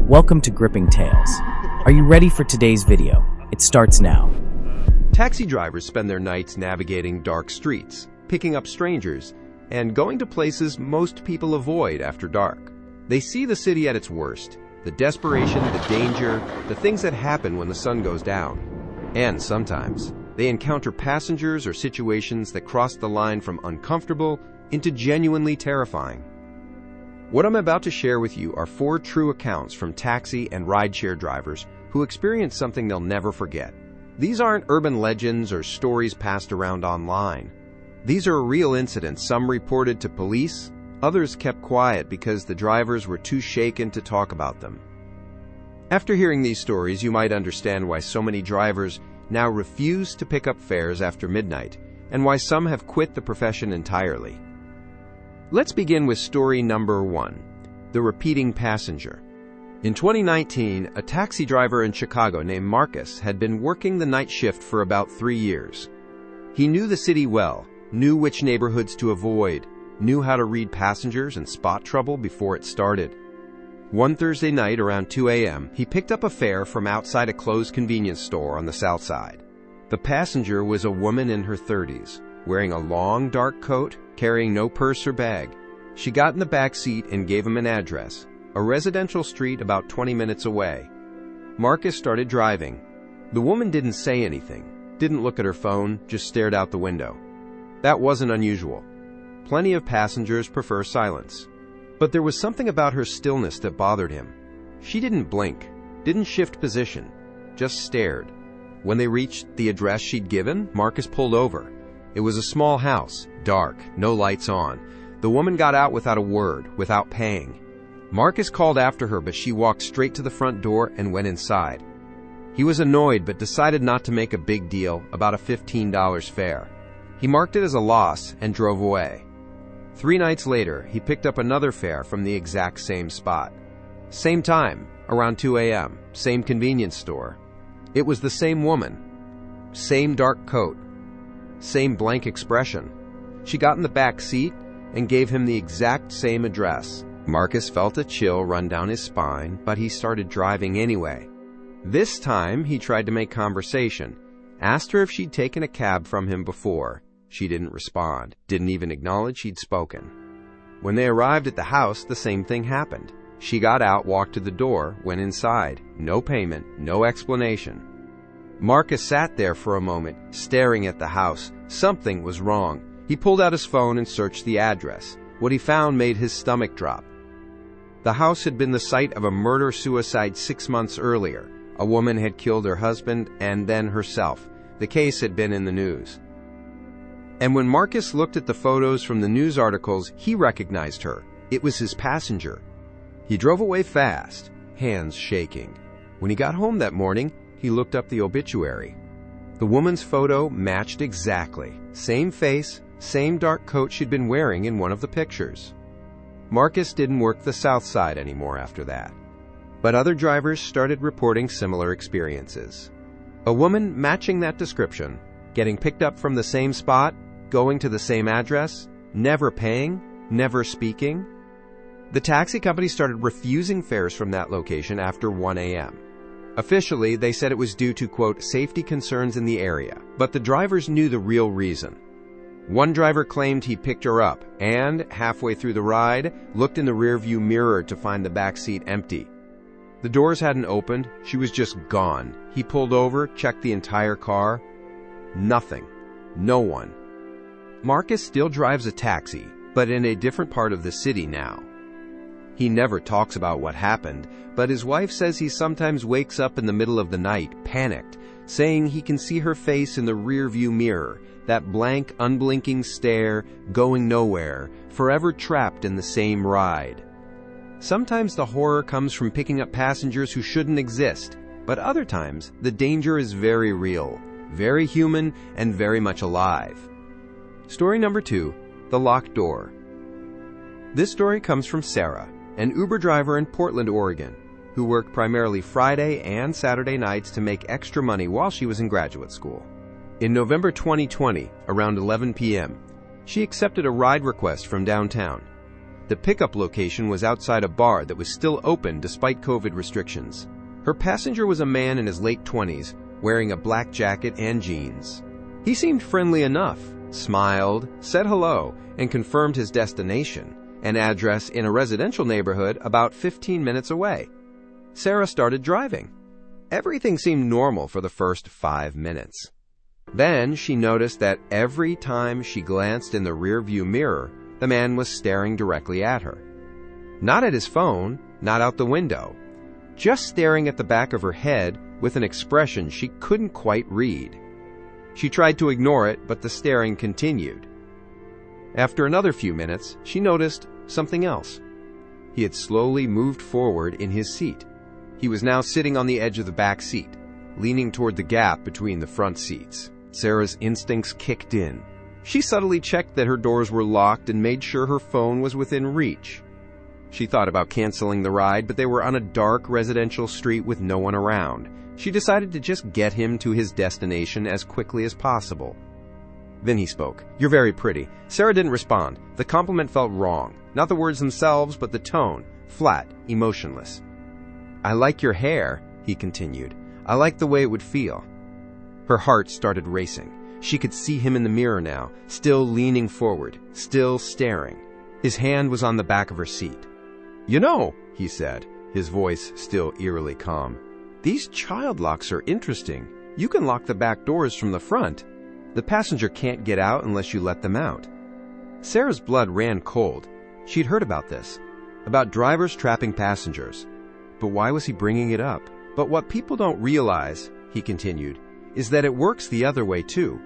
Welcome to Gripping Tales. Are you ready for today's video? It starts now. Taxi drivers spend their nights navigating dark streets, picking up strangers, and going to places most people avoid after dark. They see the city at its worst, the desperation, the danger, the things that happen when the sun goes down. And sometimes, they encounter passengers or situations that cross the line from uncomfortable into genuinely terrifying. What I'm about to share with you are 4 true accounts from taxi and rideshare drivers who experienced something they'll never forget. These aren't urban legends or stories passed around online. These are real incidents, some reported to police, others kept quiet because the drivers were too shaken to talk about them. After hearing these stories, you might understand why so many drivers now refuse to pick up fares after midnight, and why some have quit the profession entirely. Let's begin with story number 1, the repeating passenger. In 2019, a taxi driver in Chicago named Marcus had been working the night shift for about 3 years. He knew the city well, knew which neighborhoods to avoid, knew how to read passengers and spot trouble before it started. One Thursday night around 2 a.m., he picked up a fare from outside a closed convenience store on the south side. The passenger was a woman in her 30s, wearing a long, dark coat, carrying no purse or bag. She got in the back seat and gave him an address, a residential street about 20 minutes away. Marcus started driving. The woman didn't say anything, didn't look at her phone, just stared out the window. That wasn't unusual. Plenty of passengers prefer silence. But there was something about her stillness that bothered him. She didn't blink, didn't shift position, just stared. When they reached the address she'd given, Marcus pulled over. It was a small house, dark, no lights on. The woman got out without a word, without paying. Marcus called after her, but she walked straight to the front door and went inside. He was annoyed, but decided not to make a big deal about a $15 fare. He marked it as a loss and drove away. 3 nights later, he picked up another fare from the exact same spot. Same time, around 2 a.m., same convenience store. It was the same woman. Same dark coat. Same blank expression. She got in the back seat and gave him the exact same address. Marcus felt a chill run down his spine, but he started driving anyway. This time, he tried to make conversation, asked her if she'd taken a cab from him before. She didn't respond, didn't even acknowledge she'd spoken. When they arrived at the house, the same thing happened. She got out, walked to the door, went inside. No payment, no explanation. Marcus sat there for a moment, staring at the house. Something was wrong. He pulled out his phone and searched the address. What he found made his stomach drop. The house had been the site of a murder-suicide 6 months earlier. A woman had killed her husband and then herself. The case had been in the news. And when Marcus looked at the photos from the news articles, he recognized her. It was his passenger. He drove away fast, hands shaking. When he got home that morning, he looked up the obituary. The woman's photo matched exactly. Same face, same dark coat she'd been wearing in one of the pictures. Marcus didn't work the south side anymore after that. But other drivers started reporting similar experiences. A woman matching that description, getting picked up from the same spot, going to the same address, never paying, never speaking. The taxi company started refusing fares from that location after 1 a.m. Officially, they said it was due to, quote, safety concerns in the area, but the drivers knew the real reason. One driver claimed he picked her up and, halfway through the ride, looked in the rearview mirror to find the back seat empty. The doors hadn't opened, she was just gone. He pulled over, checked the entire car. Nothing. No one. Marcus still drives a taxi, but in a different part of the city now. He never talks about what happened, but his wife says he sometimes wakes up in the middle of the night, panicked, saying he can see her face in the rearview mirror, that blank, unblinking stare, going nowhere, forever trapped in the same ride. Sometimes the horror comes from picking up passengers who shouldn't exist, but other times the danger is very real, very human, and very much alive. Story number 2, the locked door. This story comes from Sarah, an Uber driver in Portland, Oregon, who worked primarily Friday and Saturday nights to make extra money while she was in graduate school. In November 2020, around 11 p.m., she accepted a ride request from downtown. The pickup location was outside a bar that was still open despite COVID restrictions. Her passenger was a man in his late 20s, wearing a black jacket and jeans. He seemed friendly enough, smiled, said hello, and confirmed his destination, an address in a residential neighborhood about 15 minutes away. Sarah started driving. Everything seemed normal for the first 5 minutes. Then she noticed that every time she glanced in the rearview mirror, the man was staring directly at her. Not at his phone, not out the window, just staring at the back of her head with an expression she couldn't quite read. She tried to ignore it, but the staring continued. After another few minutes, she noticed something else. He had slowly moved forward in his seat. He was now sitting on the edge of the back seat, leaning toward the gap between the front seats. Sarah's instincts kicked in. She subtly checked that her doors were locked and made sure her phone was within reach. She thought about canceling the ride, but they were on a dark residential street with no one around. She decided to just get him to his destination as quickly as possible. Then he spoke. "You're very pretty." Sarah didn't respond. The compliment felt wrong. Not the words themselves, but the tone. Flat, emotionless. "I like your hair," he continued. "I like the way it would feel." Her heart started racing. She could see him in the mirror now, still leaning forward, still staring. His hand was on the back of her seat. "You know," he said, his voice still eerily calm, "these child locks are interesting. You can lock the back doors from the front. The passenger can't get out unless you let them out." Sarah's blood ran cold. She'd heard about this, about drivers trapping passengers. But why was he bringing it up? "But what people don't realize," he continued, "is that it works the other way too.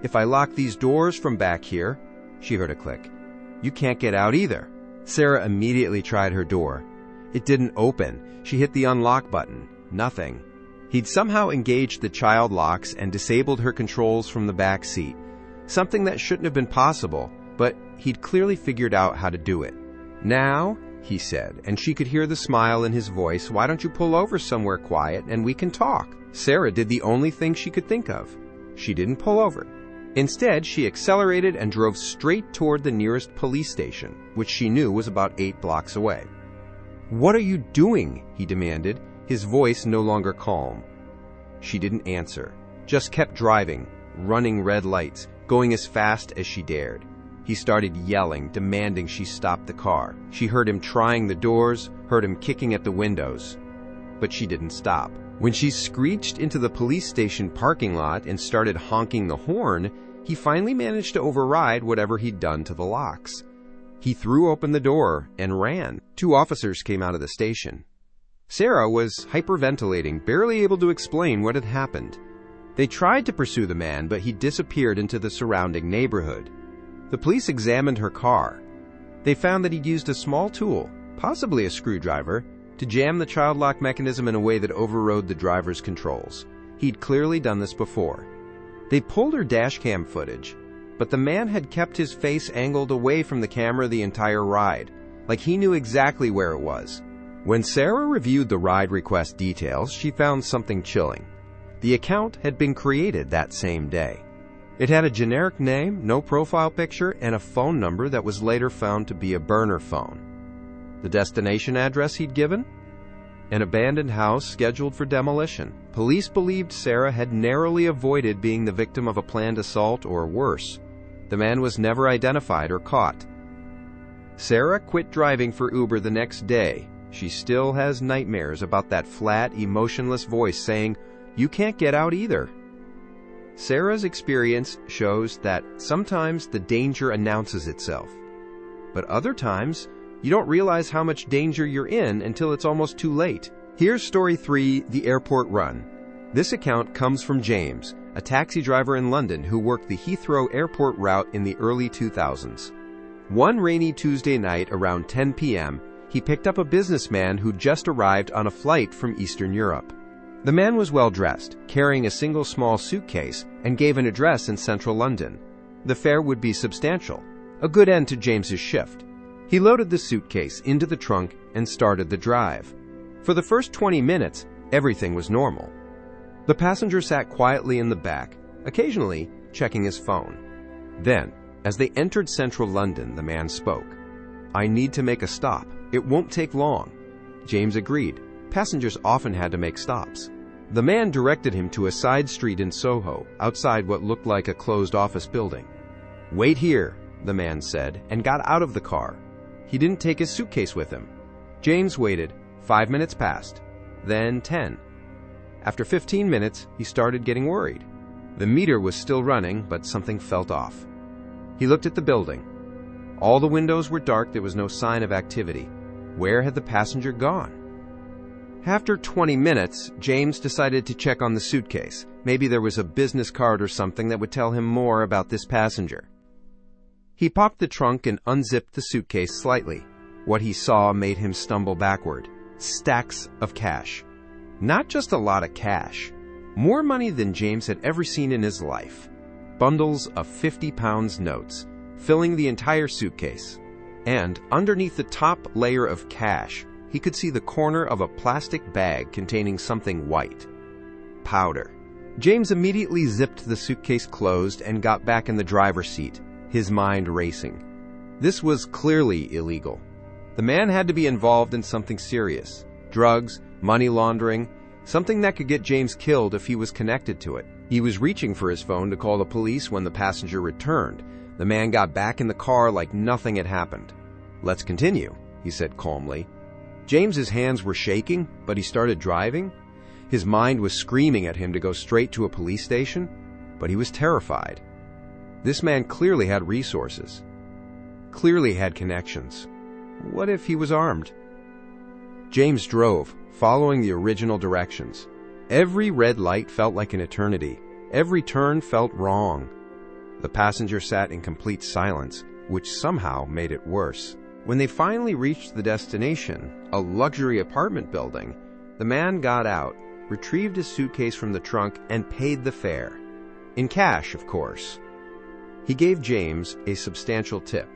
If I lock these doors from back here," she heard a click, "you can't get out either." Sarah immediately tried her door. It didn't open. She hit the unlock button. Nothing. He'd somehow engaged the child locks and disabled her controls from the back seat. Something that shouldn't have been possible, but he'd clearly figured out how to do it. "Now," he said, and she could hear the smile in his voice, "why don't you pull over somewhere quiet and we can talk?" Sarah did the only thing she could think of. She didn't pull over. Instead, she accelerated and drove straight toward the nearest police station, which she knew was about 8 blocks away. "What are you doing?" he demanded, his voice no longer calm. She didn't answer, just kept driving, running red lights, going as fast as she dared. He started yelling, demanding she stop the car. She heard him trying the doors, heard him kicking at the windows. But she didn't stop. When she screeched into the police station parking lot and started honking the horn, he finally managed to override whatever he'd done to the locks. He threw open the door and ran. 2 officers came out of the station. Sarah was hyperventilating, barely able to explain what had happened. They tried to pursue the man, but he disappeared into the surrounding neighborhood. The police examined her car. They found that he'd used a small tool, possibly a screwdriver, to jam the child lock mechanism in a way that overrode the driver's controls. He'd clearly done this before. They pulled her dashcam footage, but the man had kept his face angled away from the camera the entire ride, like he knew exactly where it was. When Sarah reviewed the ride request details, she found something chilling. The account had been created that same day. It had a generic name, no profile picture, and a phone number that was later found to be a burner phone. The destination address he'd given? An abandoned house scheduled for demolition. Police believed Sarah had narrowly avoided being the victim of a planned assault or worse. The man was never identified or caught. Sarah quit driving for Uber the next day. She still has nightmares about that flat, emotionless voice saying, "You can't get out either." Sarah's experience shows that sometimes the danger announces itself, but other times you don't realize how much danger you're in until it's almost too late. Here's story 3, the airport run. This account comes from James, a taxi driver in London who worked the Heathrow airport route in the early 2000s. One rainy Tuesday night around 10 p.m., he picked up a businessman who'd just arrived on a flight from Eastern Europe. The man was well-dressed, carrying a single small suitcase, and gave an address in central London. The fare would be substantial, a good end to James's shift. He loaded the suitcase into the trunk and started the drive. For the first 20 minutes, everything was normal. The passenger sat quietly in the back, occasionally checking his phone. Then, as they entered central London, the man spoke. "I need to make a stop. It won't take long." James agreed. Passengers often had to make stops. The man directed him to a side street in Soho, outside what looked like a closed office building. "Wait here," the man said, and got out of the car. He didn't take his suitcase with him. James waited. 5 minutes passed, then 10. After 15 minutes, he started getting worried. The meter was still running, but something felt off. He looked at the building. All the windows were dark. There was no sign of activity. Where had the passenger gone? After 20 minutes, James decided to check on the suitcase. Maybe there was a business card or something that would tell him more about this passenger. He popped the trunk and unzipped the suitcase slightly. What he saw made him stumble backward. Stacks of cash. Not just a lot of cash. More money than James had ever seen in his life. Bundles of 50-pound notes, filling the entire suitcase. And underneath the top layer of cash, he could see the corner of a plastic bag containing something white. Powder. James immediately zipped the suitcase closed and got back in the driver's seat, his mind racing. This was clearly illegal. The man had to be involved in something serious. Drugs, money laundering, something that could get James killed if he was connected to it. He was reaching for his phone to call the police when the passenger returned. The man got back in the car like nothing had happened. "Let's continue," he said calmly. James's hands were shaking, but he started driving. His mind was screaming at him to go straight to a police station, but he was terrified. This man clearly had resources, clearly had connections. What if he was armed? James drove, following the original directions. Every red light felt like an eternity. Every turn felt wrong. The passenger sat in complete silence, which somehow made it worse. When they finally reached the destination, a luxury apartment building, the man got out, retrieved his suitcase from the trunk, and paid the fare. In cash, of course. He gave James a substantial tip.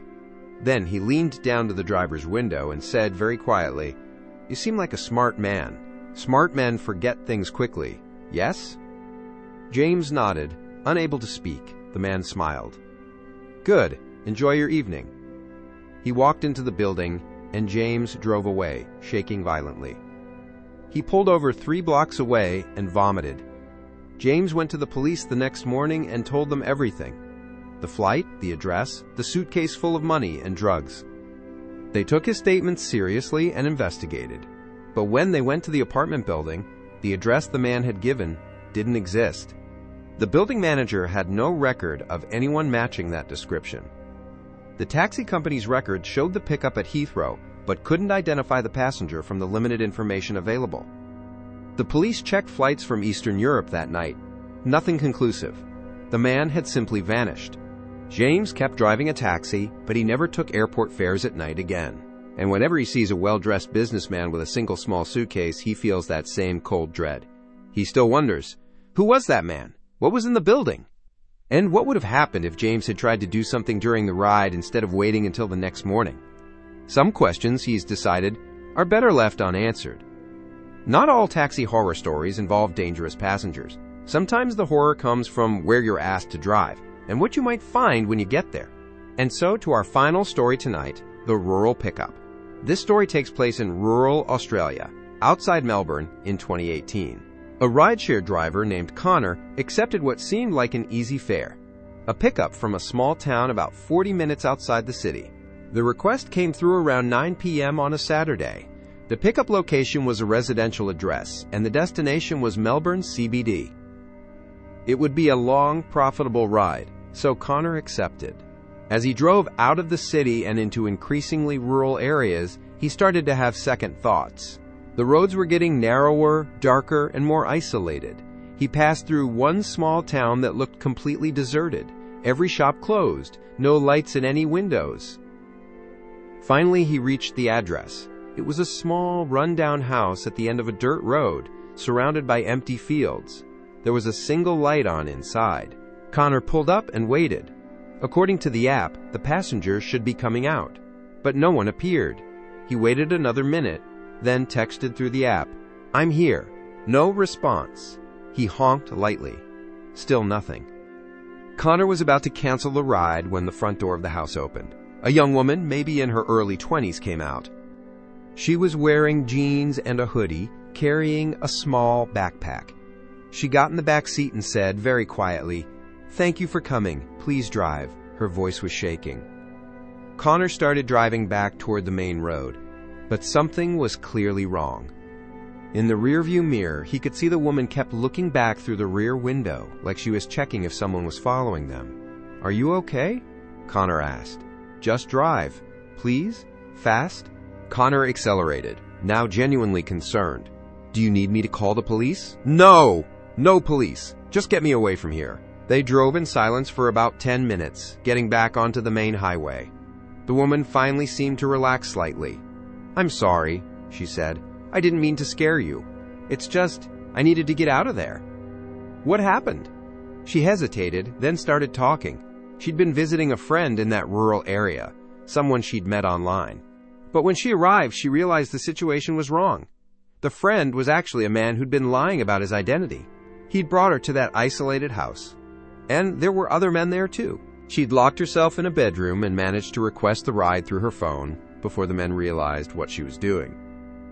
Then he leaned down to the driver's window and said very quietly, "You seem like a smart man. Smart men forget things quickly. Yes?" James nodded, unable to speak. The man smiled. "Good. Enjoy your evening." He walked into the building, and James drove away, shaking violently. He pulled over 3 blocks away and vomited. James went to the police the next morning and told them everything. The flight, the address, the suitcase full of money and drugs. They took his statements seriously and investigated. But when they went to the apartment building, the address the man had given didn't exist. The building manager had no record of anyone matching that description. The taxi company's records showed the pickup at Heathrow, but couldn't identify the passenger from the limited information available. The police checked flights from Eastern Europe that night. Nothing conclusive. The man had simply vanished. James kept driving a taxi, but he never took airport fares at night again. And whenever he sees a well-dressed businessman with a single small suitcase, he feels that same cold dread. He still wonders, who was that man? What was in the building? And what would have happened if James had tried to do something during the ride instead of waiting until the next morning? Some questions, he's decided, are better left unanswered. Not all taxi horror stories involve dangerous passengers. Sometimes the horror comes from where you're asked to drive and what you might find when you get there. And so to our final story tonight, the rural pickup. This story takes place in rural Australia, outside Melbourne, in 2018. A rideshare driver named Connor accepted what seemed like an easy fare, a pickup from a small town about 40 minutes outside the city. The request came through around 9 p.m. on a Saturday. The pickup location was a residential address, and the destination was Melbourne CBD. It would be a long, profitable ride, so Connor accepted. As he drove out of the city and into increasingly rural areas, he started to have second thoughts. The roads were getting narrower, darker, and more isolated. He passed through one small town that looked completely deserted. Every shop closed, no lights in any windows. Finally, he reached the address. It was a small, run-down house at the end of a dirt road, surrounded by empty fields. There was a single light on inside. Connor pulled up and waited. According to the app, the passenger should be coming out, but no one appeared. He waited another minute, then texted through the app, "I'm here." No response. He honked lightly. Still nothing. Connor was about to cancel the ride when the front door of the house opened. A young woman, maybe in her early 20s, came out. She was wearing jeans and a hoodie, carrying a small backpack. She got in the back seat and said, very quietly, "Thank you for coming. Please drive." Her voice was shaking. Connor started driving back toward the main road, but something was clearly wrong. In the rearview mirror, he could see the woman kept looking back through the rear window, like she was checking if someone was following them. "Are you okay?" Connor asked. "Just drive. Please? Fast?" Connor accelerated, now genuinely concerned. "Do you need me to call the police?" "No! No police. Just get me away from here." They drove in silence for about 10 minutes, getting back onto the main highway. The woman finally seemed to relax slightly. "I'm sorry," she said. "I didn't mean to scare you. It's just, I needed to get out of there." "What happened?" She hesitated, then started talking. She'd been visiting a friend in that rural area, someone she'd met online. But when she arrived, she realized the situation was wrong. The friend was actually a man who'd been lying about his identity. He'd brought her to that isolated house. And there were other men there too. She'd locked herself in a bedroom and managed to request the ride through her phone before the men realized what she was doing.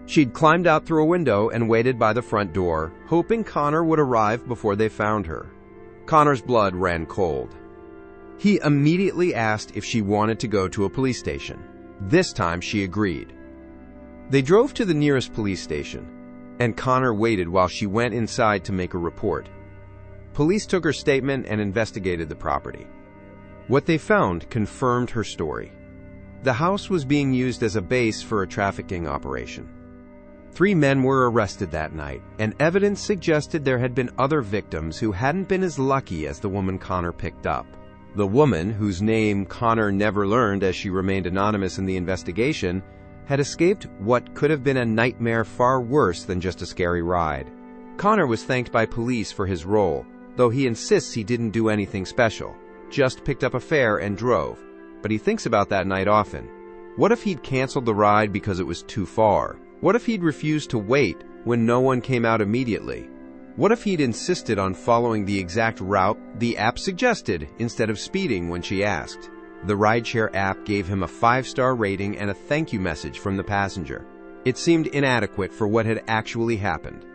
She'd climbed out through a window and waited by the front door, hoping Connor would arrive before they found her. Connor's blood ran cold. He immediately asked if she wanted to go to a police station. This time she agreed. They drove to the nearest police station, and Connor waited while she went inside to make a report. Police took her statement and investigated the property. What they found confirmed her story. The house was being used as a base for a trafficking operation. 3 men were arrested that night, and evidence suggested there had been other victims who hadn't been as lucky as the woman Connor picked up. The woman, whose name Connor never learned as she remained anonymous in the investigation, had escaped what could have been a nightmare far worse than just a scary ride. Connor was thanked by police for his role, though he insists he didn't do anything special, just picked up a fare and drove. But he thinks about that night often. What if he'd canceled the ride because it was too far? What if he'd refused to wait when no one came out immediately? What if he'd insisted on following the exact route the app suggested instead of speeding when she asked? The rideshare app gave him a 5-star rating and a thank you message from the passenger. It seemed inadequate for what had actually happened.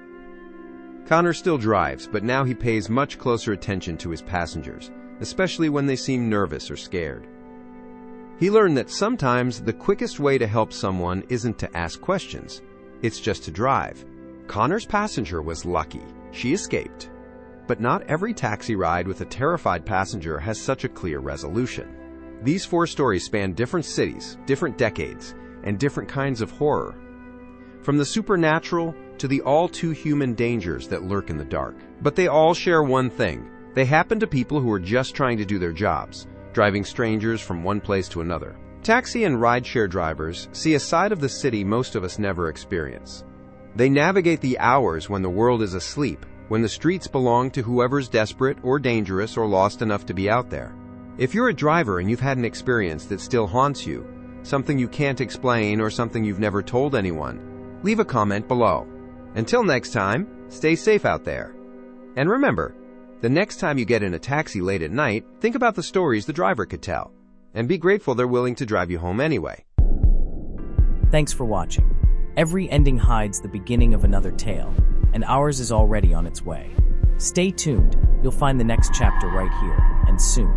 Connor still drives, but now he pays much closer attention to his passengers, especially when they seem nervous or scared. He learned that sometimes the quickest way to help someone isn't to ask questions, it's just to drive. Connor's passenger was lucky. She escaped. But not every taxi ride with a terrified passenger has such a clear resolution. These 4 stories span different cities, different decades, and different kinds of horror. From the supernatural to the all-too-human dangers that lurk in the dark. But they all share one thing. They happen to people who are just trying to do their jobs, driving strangers from one place to another. Taxi and rideshare drivers see a side of the city most of us never experience. They navigate the hours when the world is asleep, when the streets belong to whoever's desperate or dangerous or lost enough to be out there. If you're a driver and you've had an experience that still haunts you, something you can't explain or something you've never told anyone, leave a comment below. Until next time, stay safe out there. And remember, the next time you get in a taxi late at night, think about the stories the driver could tell, and be grateful they're willing to drive you home anyway. Thanks for watching. Every ending hides the beginning of another tale, and ours is already on its way. Stay tuned, you'll find the next chapter right here, and soon.